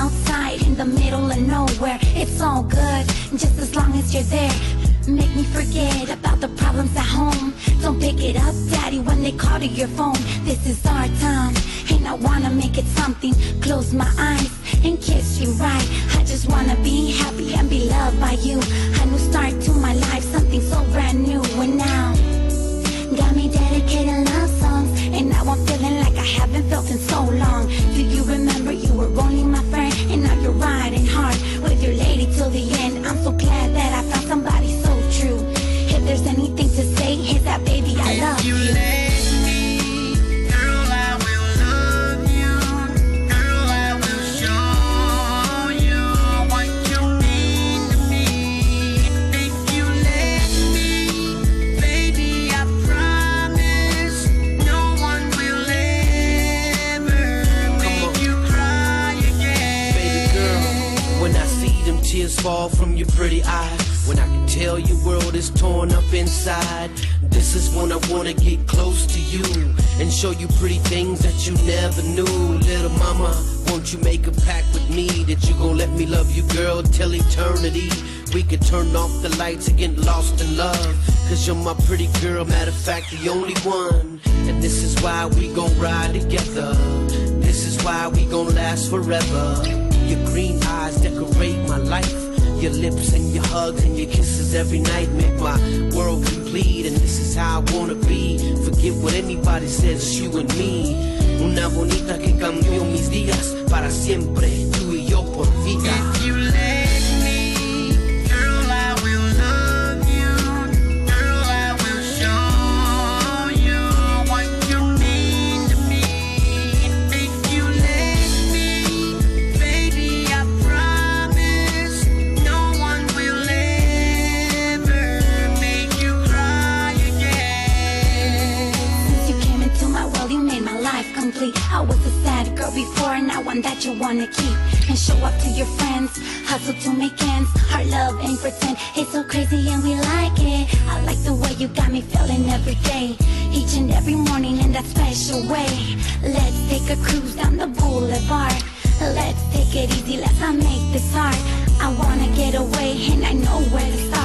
outside in the middle of nowhere. It's all good, just as long as you're there. Make me forget about the problems at home. Don't pick it up, daddy, when they call to your phone. This is our time, and I wanna make it something. Close my eyes and kiss you right. I just wanna be happy and be loved by you. A new start to my life, something so brand new. And now, got me dedicating love songs, and now I'm feeling like I haven't felt in so long. Do you remember you were only my friend, and now you're riding hard with your lady till the end. I'm so glad that I found somebody so true. If there's anything to say, it's that baby, I love you. Tears fall from your pretty eyes when I can tell your world is torn up inside. This is when I wanna get close to you and show you pretty things that you never knew. Little mama, won't you make a pact with me that you gon' let me love you, girl, till eternity? We could turn off the lights and get lost in love, cause you're my pretty girl, matter of fact, the only one. And this is why we gon' ride together. This is why we gon' last forever. Your green eyes decorate my life. Your lips and your hugs and your kisses every night make my world complete. And this is how I wanna be. Forget what anybody says, you and me. Una bonita que cambió mis días para siempre, tú y yo por vida. If you let me, girl, I will love you. Girl, I will show you what you mean to me. If you let me, baby, I promise no one will ever make you cry again. Since you came into my world, you made my life complete. I was a sad girl before, now one that you wanna keep and show up to your friends. Hustle to make ends. Our love ain't pretend. It's so crazy and we like it. I like the way you got me feeling every day, each and every morning in that special way. Let's take a cruise down the boulevard. Let's take it easy, let's not make this hard. I wanna get away and I know where to start.